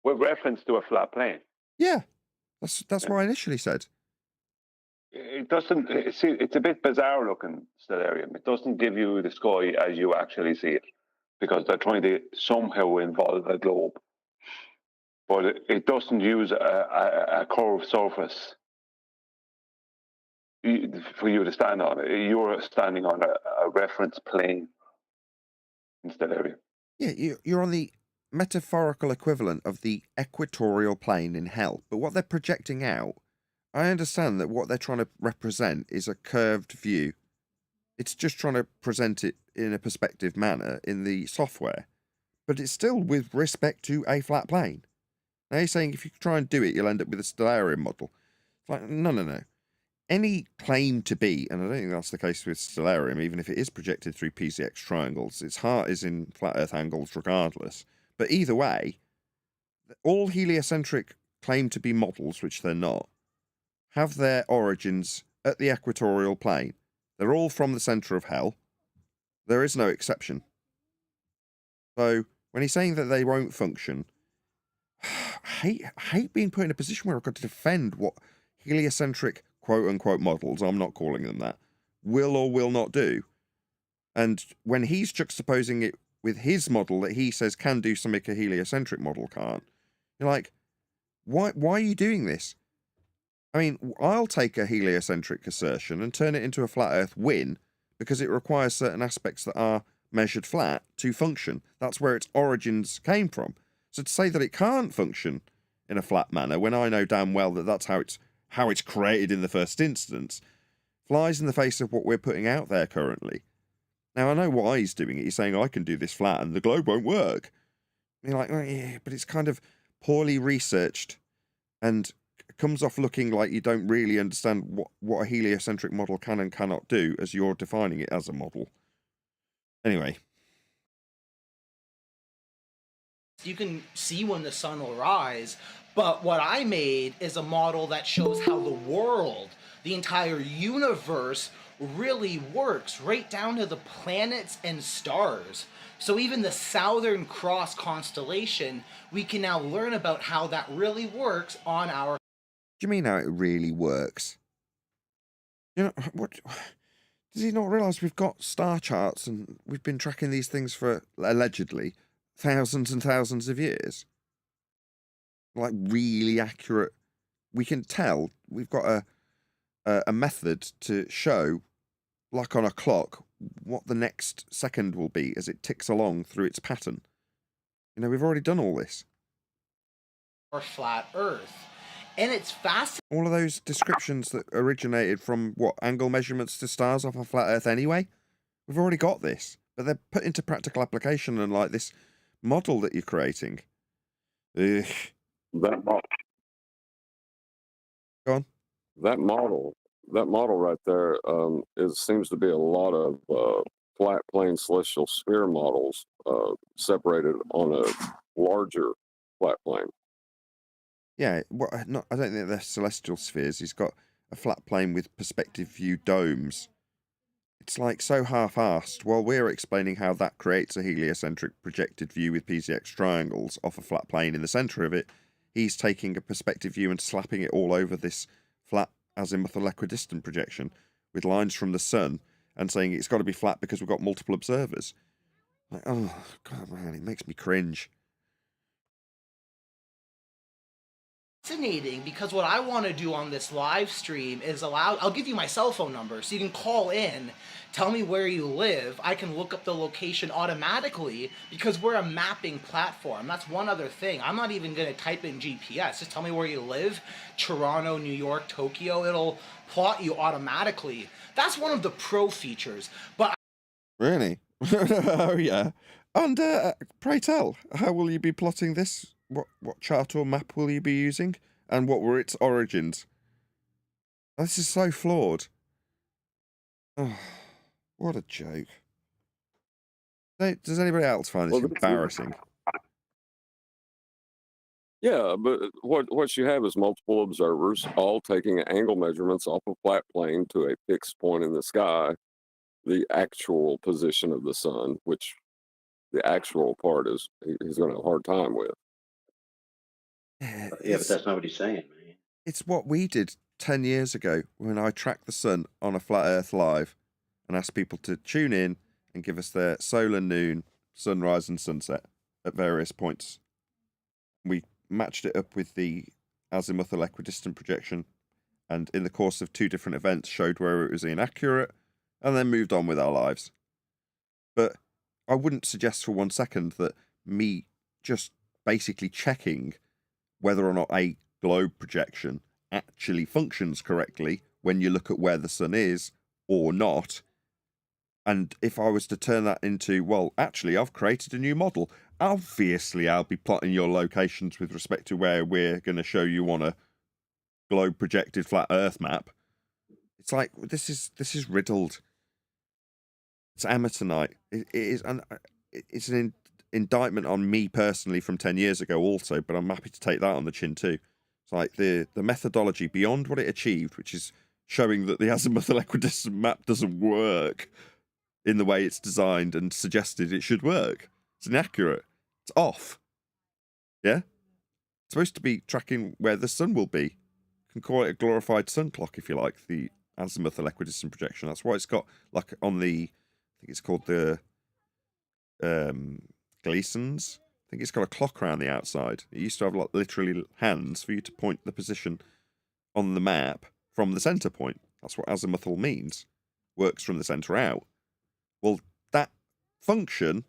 With reference to a flat plane. Yeah, that's what I initially said. It doesn't, see, it's a bit bizarre looking, Stellarium. It doesn't give you the sky as you actually see it, because they're trying to somehow involve a globe. But it doesn't use a curved surface for you to stand on. You're standing on a reference plane in Stellarium. Yeah, you're on the metaphorical equivalent of the equatorial plane in hell. But what they're projecting out, I understand that what they're trying to represent is a curved view. It's just trying to present it in a perspective manner in the software. But it's still with respect to a flat plane. Now you're saying if you try and do it, you'll end up with a Stellarium model. It's like, no. Any claim to be, and I don't think that's the case with Stellarium, even if it is projected through PZX triangles, its heart is in flat Earth angles regardless. But either way, all heliocentric claim to be models, which they're not, have their origins at the equatorial plane. They're all from the centre of hell. There is no exception. So when he's saying that they won't function, I hate being put in a position where I've got to defend what heliocentric quote-unquote models, I'm not calling them that, will or will not do. And when he's juxtaposing it with his model that he says can do something a heliocentric model can't, you're like, why are you doing this? I mean, I'll take a heliocentric assertion and turn it into a flat Earth win because it requires certain aspects that are measured flat to function. That's where its origins came from. So to say that it can't function in a flat manner, when I know damn well that that's how it's how it's created in the first instance, flies in the face of what we're putting out there currently. Now, I know why he's doing it. He's saying, I can do this flat and the globe won't work. You're like, oh, yeah, but it's kind of poorly researched and comes off looking like you don't really understand what a heliocentric model can and cannot do as you're defining it as a model. Anyway. You can see when the sun will rise, but what I made is a model that shows how the world, the entire universe, really works, right down to the planets and stars. So even the Southern Cross constellation, we can now learn about how that really works on our... Do you mean how it really works? You know, what... Does he not realise we've got star charts and we've been tracking these things for, allegedly, thousands and thousands of years? Like, really accurate. We can tell. We've got a method to show, like on a clock, what the next second will be as it ticks along through its pattern. You know, we've already done all this. Or flat Earth. And it's fascinating. All of those descriptions that originated from, what, angle measurements to stars off a flat Earth anyway? We've already got this. But they're put into practical application and, like, this model that you're creating. Ugh. That model. Go on. That model right there seems to be a lot of flat plane celestial sphere models separated on a larger flat plane. Yeah, well, I don't think they're celestial spheres. He's got a flat plane with perspective view domes. It's like so half-assed. While we're explaining how that creates a heliocentric projected view with PZX triangles off a flat plane in the centre of it, he's taking a perspective view and slapping it all over this flat azimuthal equidistant projection with lines from the sun and saying it's got to be flat because we've got multiple observers. Like, oh, God, man, it makes me cringe. Fascinating, because what I want to do on this live stream is I'll give you my cell phone number so you can call in, tell me where you live. I can look up the location automatically because we're a mapping platform. That's one other thing. I'm not even going to type in GPS. Just tell me where you live. Toronto, New York, Tokyo. It'll plot you automatically. That's one of the pro features. But Really? Oh, yeah. And pray tell, how will you be plotting this? What chart or map will you be using? And what were its origins? This is so flawed. Oh, what a joke. Does anybody else find this embarrassing? Yeah, but what you have is multiple observers all taking angle measurements off a flat plane to a fixed point in the sky, the actual position of the sun, which the actual part is he's going to have a hard time with. Yeah, but that's not what he's saying, man. It's what we did 10 years ago when I tracked the sun on a Flat Earth Live and asked people to tune in and give us their solar noon, sunrise and sunset at various points. We matched it up with the azimuthal equidistant projection and in the course of 2 different events showed where it was inaccurate and then moved on with our lives. But I wouldn't suggest for 1 second that me just basically checking whether or not a globe projection actually functions correctly when you look at where the sun is or not. And if I was to turn that into, well, actually, I've created a new model. Obviously, I'll be plotting your locations with respect to where we're going to show you on a globe projected flat Earth map. It's like, this is riddled. It's amateur night. It's an indictment on me personally from 10 years ago also, but I'm happy to take that on the chin too. It's like the methodology beyond what it achieved, which is showing that the azimuthal equidistant map doesn't work in the way it's designed and suggested it should work. It's inaccurate. It's off. Yeah? It's supposed to be tracking where the sun will be. You can call it a glorified sun clock if you like, the azimuthal equidistant projection. That's why it's got, like, on the, I think it's called the Gleason's. I think it's got a clock around the outside. It used to have, like, literally hands for you to point the position on the map from the centre point. That's what azimuthal means. Works from the centre out. Well, that function,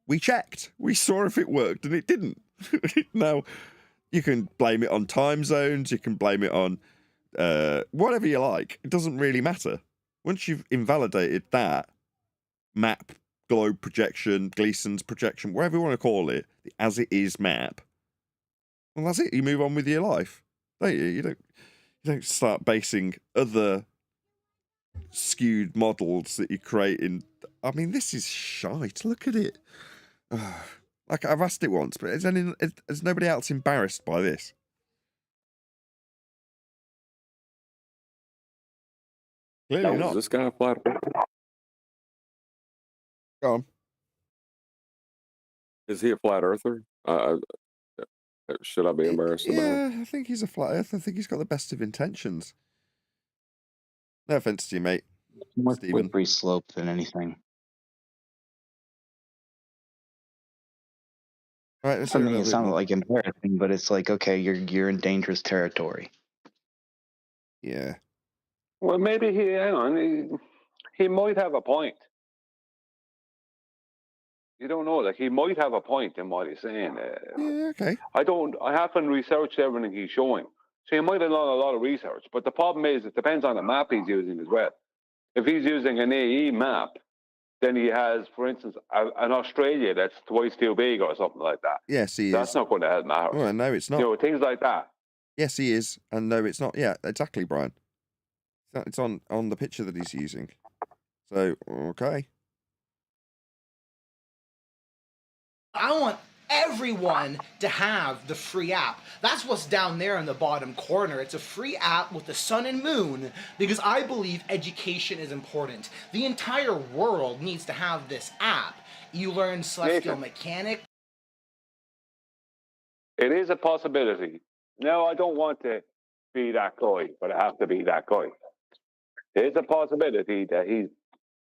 we checked. We saw if it worked, and it didn't. Now, you can blame it on time zones. You can blame it on whatever you like. It doesn't really matter. Once you've invalidated that map, globe projection, Gleason's projection, whatever you want to call it, the as it is map, well, that's it. You move on with your life, don't you? You don't start basing other skewed models that you create in. I mean, this is shite. Look at it. Like, I've asked it once, but is nobody else embarrassed by this? Clearly not. Is this guy a flat earther? Go on. Is he a flat earther? Should I be embarrassed about it? Yeah, I think he's a flat earther. I think he's got the best of intentions. No offense to you, mate. More Stephen. slippery slope than anything. All right, let's I hear a mean, little it's bit not more. like embarrassing, but it's like, okay, you're in dangerous territory. Yeah. Well, maybe he might have a point. You don't know. Like, he might have a point in what he's saying. Yeah, okay. I haven't researched everything he's showing. So he might have done a lot of research. But the problem is, it depends on the map he's using as well. If he's using an AE map, then he has, for instance, an Australia that's twice too big or something like that. Yes, he That's is. not going to help matters. Well, no, it's not. You know, things like that. Yes, he is, and no, it's not. Yeah, exactly, Brian. It's on the picture that he's using. So, okay. I want everyone to have the free app. That's what's down there in the bottom corner. It's a free app with the sun and moon because I believe education is important. The entire world needs to have this app. You learn celestial mechanics. It is a possibility. No, I don't want to be that guy, but I have to be that guy. There's a possibility that he's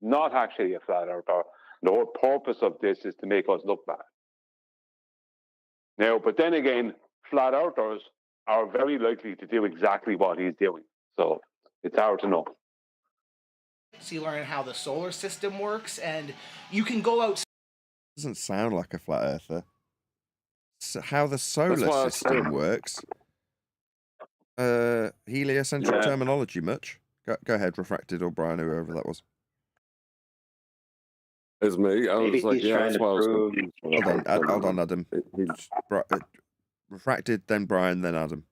not actually a flat earther. The whole purpose of this is to make us look bad. Now, but then again, flat earthers are very likely to do exactly what he's doing. So it's hard to know. So you learn how the solar system works, and you can go out. Doesn't sound like a flat earther. So how the solar system works. Heliocentric terminology much? Go ahead, Refracted or Brian, whoever that was. It's me. I was like, yeah, that's why I was confused. Hold on, Adam. Refracted, then Brian, then Adam.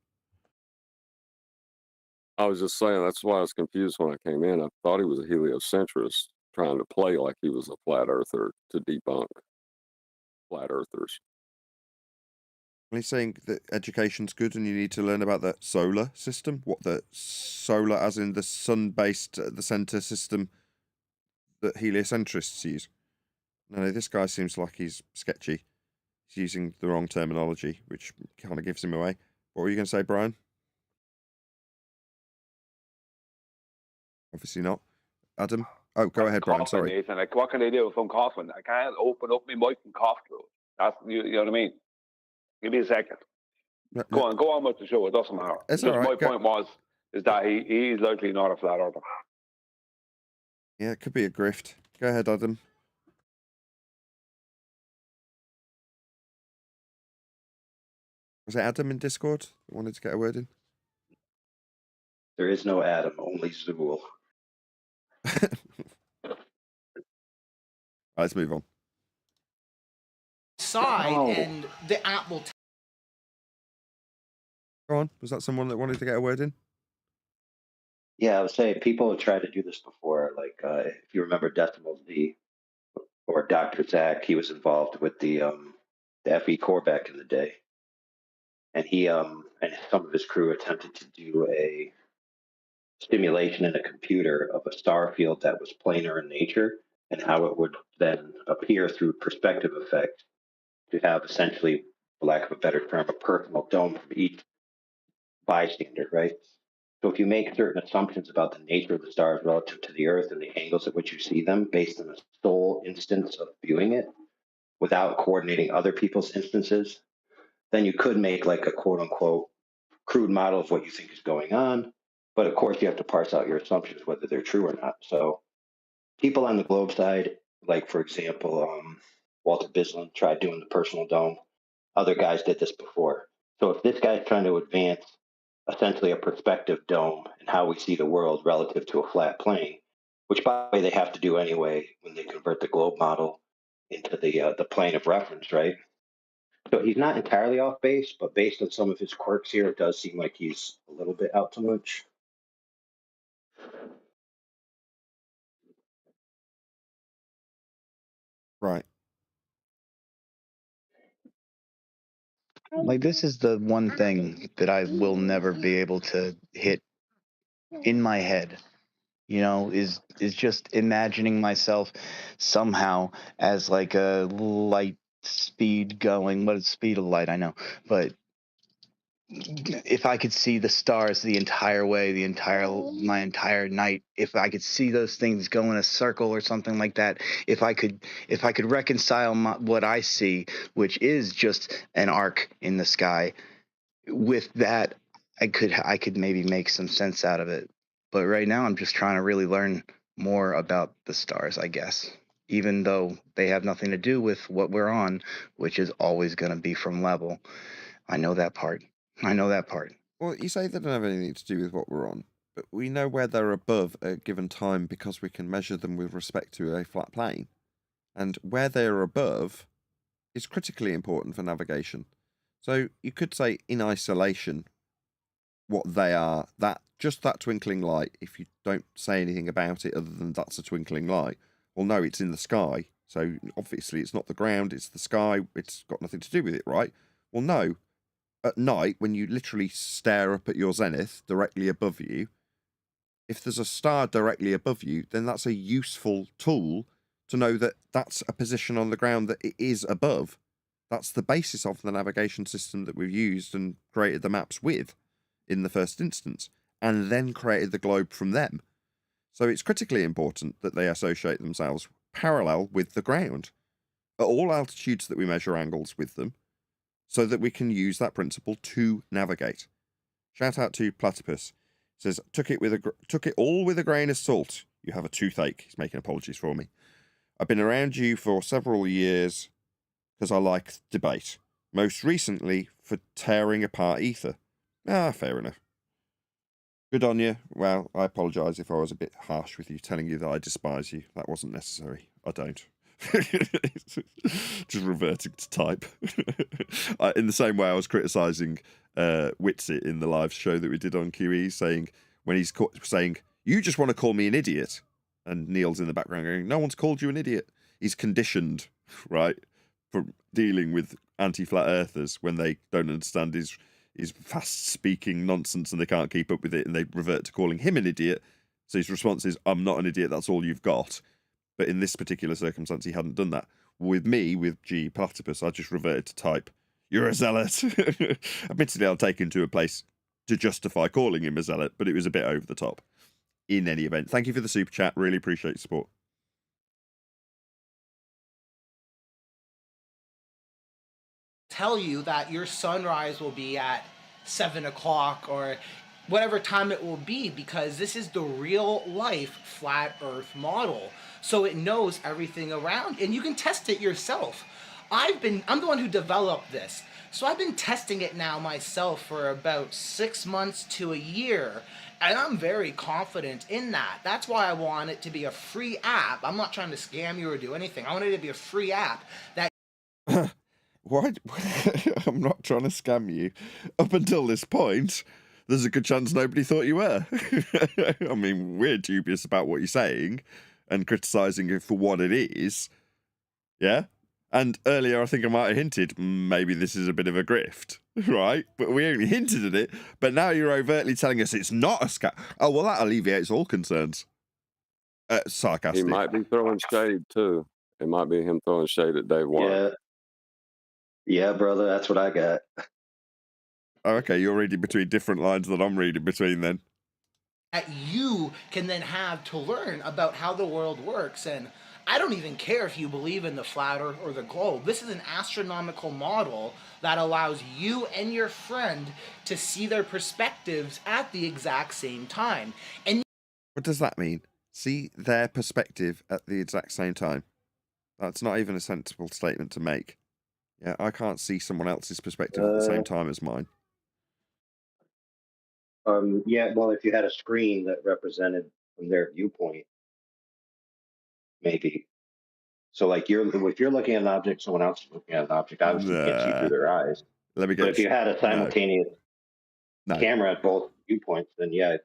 I was just saying, that's why I was confused when I came in. I thought he was a heliocentrist trying to play like he was a flat earther to debunk flat earthers. He's saying that education's good and you need to learn about the solar system. What the solar, as in the sun-based at the center system that heliocentrists use. No, this guy seems like he's sketchy. He's using the wrong terminology, which kind of gives him away. What were you going to say, Brian? Obviously not. Adam? Oh, go ahead, Brian. Sorry. Nathan, like, what can I do if I'm coughing? I can't open up my mic and cough through it. That's, you know what I mean? Give me a second. Go on with the show. It doesn't matter. It's all right. My point is that he's likely not a flat earther. Yeah, it could be a grift. Go ahead, Adam. Was it Adam in Discord that wanted to get a word in? There is no Adam, only Zool. Let's move on. And the app will. Go on. Was that someone that wanted to get a word in? Yeah, I would say people have tried to do this before. Like, if you remember Decimal Z or Dr. Zach, he was involved with the FE core back in the day. And he and some of his crew attempted to do a simulation in a computer of a star field that was planar in nature and how it would then appear through perspective effect to have essentially, for lack of a better term, a personal dome from each bystander, right? So if you make certain assumptions about the nature of the stars relative to the Earth and the angles at which you see them based on a sole instance of viewing it without coordinating other people's instances, then you could make like a quote unquote crude model of what you think is going on. But of course, you have to parse out your assumptions, whether they're true or not. So people on the globe side, like for example, Walter Bislin tried doing the personal dome. Other guys did this before. So if this guy's trying to advance essentially a perspective dome and how we see the world relative to a flat plane, which, by the way, they have to do anyway when they convert the globe model into the plane of reference, right? So he's not entirely off base, but based on some of his quirks here, it does seem like he's a little bit out to lunch. Right. Like, this is the one thing that I will never be able to hit in my head, you know, is just imagining myself somehow as like a light speed going. What is speed of light? I know, but if I could see the stars the entire way, my entire night, if I could see those things go in a circle or something like that, if I could reconcile what I see, which is just an arc in the sky, with that, I could maybe make some sense out of it. But right now, I'm just trying to really learn more about the stars, I guess, even though they have nothing to do with what we're on, which is always going to be from level. I know that part. Well, you say they don't have anything to do with what we're on, but we know where they're above at a given time because we can measure them with respect to a flat plane. And where they're above is critically important for navigation. So you could say in isolation what they are, that twinkling light, if you don't say anything about it other than that's a twinkling light, well, no, it's in the sky. So obviously it's not the ground, it's the sky, it's got nothing to do with it, right? Well, no. At night, when you literally stare up at your zenith directly above you, if there's a star directly above you, then that's a useful tool to know that that's a position on the ground that it is above. That's the basis of the navigation system that we've used and created the maps with in the first instance, and then created the globe from them. So it's critically important that they associate themselves parallel with the ground at all altitudes that we measure angles with them, so that we can use that principle to navigate. Shout out to Platypus. Says, took it all with a grain of salt. You have a toothache. He's making apologies for me. I've been around you for several years because I like debate. Most recently for tearing apart ether. Ah, fair enough. Good on you. Well, I apologise if I was a bit harsh with you, telling you that I despise you. That wasn't necessary. I don't. Just reverting to type. In the same way I was criticising Witsit in the live show that we did on QE, saying when he's saying, you just want to call me an idiot, and Neil's in the background going, no one's called you an idiot. He's conditioned, right, from dealing with anti-flat earthers when they don't understand his fast-speaking nonsense and they can't keep up with it, and they revert to calling him an idiot. So his response is, I'm not an idiot, that's all you've got. But in this particular circumstance, he hadn't done that. With me, with G. Platypus, I just reverted to type, you're a zealot. Admittedly, I'll take him to a place to justify calling him a zealot, but it was a bit over the top. In any event, thank you for the super chat. Really appreciate your support. Tell you that your sunrise will be at 7 o'clock or whatever time it will be, because this is the real life flat earth model. So it knows everything around, and you can test it yourself. I'm the one who developed this. So I've been testing it now myself for about 6 months to a year, and I'm very confident in that. That's why I want it to be a free app. I'm not trying to scam you or do anything. I want it to be a free app that Why? I'm not trying to scam you. Up until this point, there's a good chance nobody thought you were. I mean, we're dubious about what you're saying and criticising it for what it is. Yeah? And earlier, I think I might have hinted, maybe this is a bit of a grift, right? But we only hinted at it, but now you're overtly telling us it's not a scam. Oh, well, that alleviates all concerns. Sarcastic. He might be throwing shade, too. It might be him throwing shade at Dave Warren. Yeah, brother, that's what I got. Oh, okay, you're reading between different lines than I'm reading between then. That you can then have to learn about how the world works. And I don't even care if you believe in the flat earth or the globe. This is an astronomical model that allows you and your friend to see their perspectives at the exact same time. And what does that mean? See their perspective at the exact same time? That's not even a sensible statement to make. Yeah, I can't see someone else's perspective at the same time as mine. Yeah, well, if you had a screen that represented from their viewpoint, maybe. So, like, if you're looking at an object, someone else is looking at an object, obviously you can't see through Nah. their eyes. Let me But get if you had a simultaneous no. camera at both viewpoints, then yeah.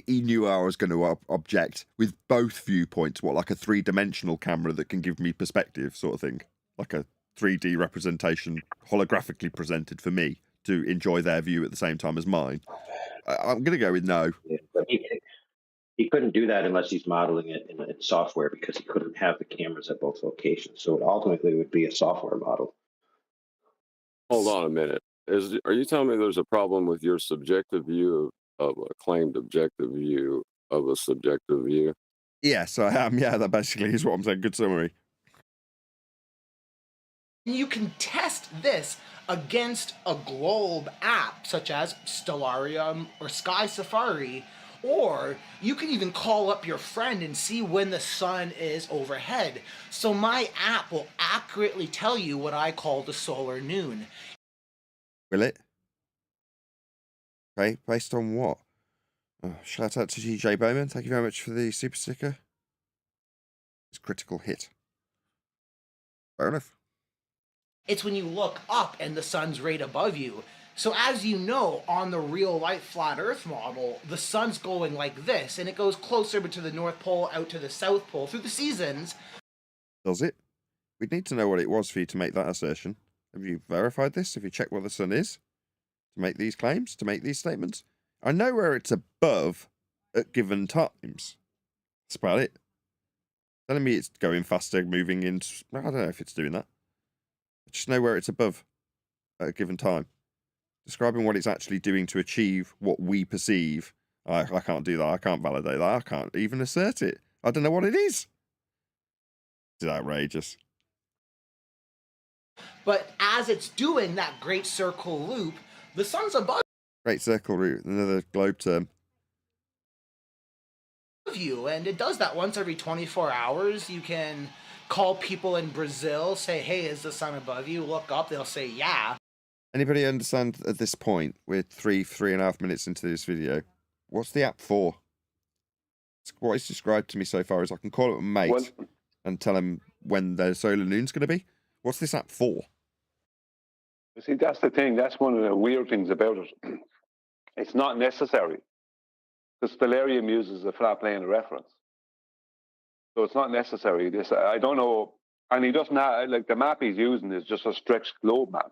He knew I was going to object with both viewpoints. What, like a 3-dimensional camera that can give me perspective, sort of thing, like a 3D representation, holographically presented for me to enjoy their view at the same time as mine. I'm going to go with no. Yeah, but he couldn't do that unless he's modeling it in software, because he couldn't have the cameras at both locations. So it ultimately would be a software model. Hold on a minute. Are you telling me there's a problem with your subjective view of a claimed objective view of a subjective view? Yes, I am. Yeah, that basically is what I'm saying. Good summary. You can test this against a globe app such as Stellarium or Sky Safari, or you can even call up your friend and see when the sun is overhead. So my app will accurately tell you what I call the solar noon. Will it? Okay, based on what? Oh, shout out to GJ Bowman. Thank you very much for the super sticker. It's critical hit. Fair enough. It's when you look up and the sun's right above you. So as you know, on the real life flat earth model, the sun's going like this, and it goes closer to the North Pole, out to the South Pole through the seasons. Does it? We'd need to know what it was for you to make that assertion. Have you verified this? Have you checked what the sun is? To make these claims? To make these statements? I know where it's above at given times. That's about it. Telling me it's going faster, moving in... I don't know if it's doing that. I just know where it's above at a given time. Describing what it's actually doing to achieve what we perceive. I can't do that. I can't validate that. I can't even assert it. I don't know what it is. It's outrageous. But as it's doing that great circle loop, the sun's above Great circle route, another globe term. you, and it does that once every 24 hours. You can call people in Brazil, say, hey, is the sun above you? Look up, they'll say, yeah. Anybody understand at this point, we're 3.5 minutes into this video, what's the app for? What is described to me so far is I can call up a mate and tell him when their solar noon's going to be. What's this app for? You see, that's the thing. That's one of the weird things about it. It's not necessary. The Stellarium uses a flat plane reference. So it's not necessary. This, I don't know. And he doesn't have, like, the map he's using is just a stretched globe map.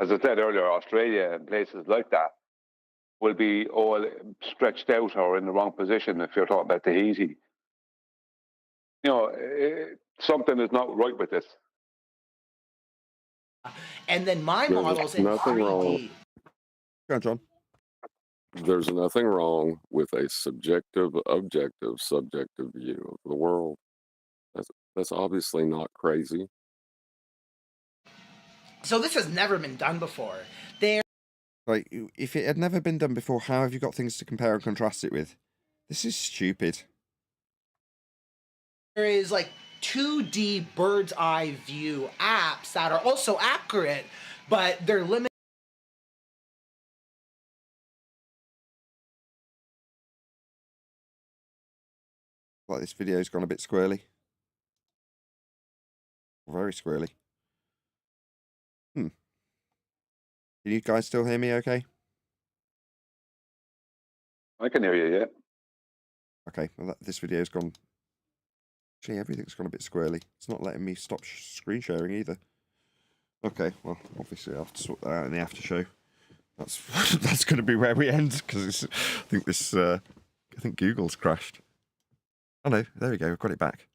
As I said earlier, Australia and places like that will be all stretched out or in the wrong position if you're talking about Tahiti. You know, something is not right with this. And then my model's in nothing 3D. wrong. Go on, John. There's nothing wrong with a subjective, objective, subjective view of the world. That's obviously not crazy. So this has never been done before. Like, if it had never been done before, how have you got things to compare and contrast it with? This is stupid. There is like 2D bird's eye view apps that are also accurate, but they're limited. Like, this video's gone a bit squirrely. Very squirrely. Can you guys still hear me okay? I can hear you, yeah. Okay, well, this video's gone... Actually, everything's gone a bit squirrely. It's not letting me stop screen sharing either. Okay, well, obviously I'll have to sort that out in the after show. That's going to be where we end, because I think Google's crashed. Oh no, there we go, I've got it back.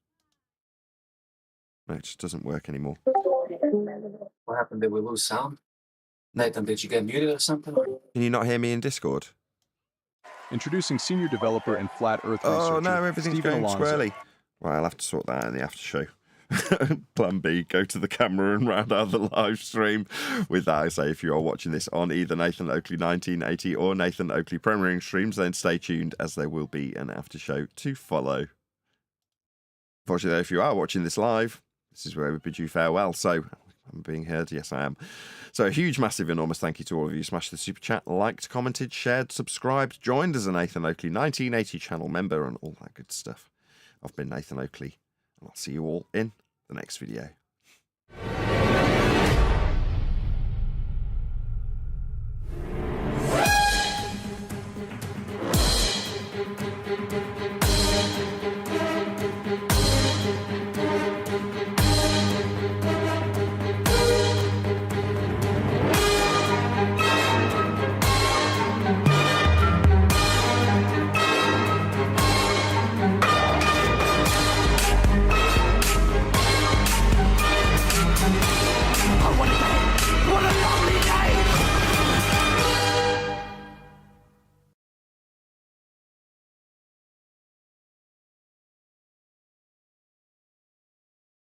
No, it just doesn't work anymore. What happened? Did we lose sound? Nathan, did you get muted or something? Can you not hear me in Discord? Introducing senior developer and flat Earth researcher. Oh no, everything's Stephen going Alonso. squarely. Right, I'll have to sort that out in the after show. Plan B, go to the camera and round out the live stream. With that, I say if you are watching this on either Nathan Oakley 1980 or Nathan Oakley Premiering streams, then stay tuned as there will be an after show to follow. Unfortunately, if you are watching this live, this is where we bid you farewell. So I'm being heard. Yes, I am. So a huge, massive, enormous thank you to all of you. Smashed the super chat, liked, commented, shared, subscribed, joined as a Nathan Oakley 1980 channel member, and all that good stuff. I've been Nathan Oakley, and I'll see you all in the next video.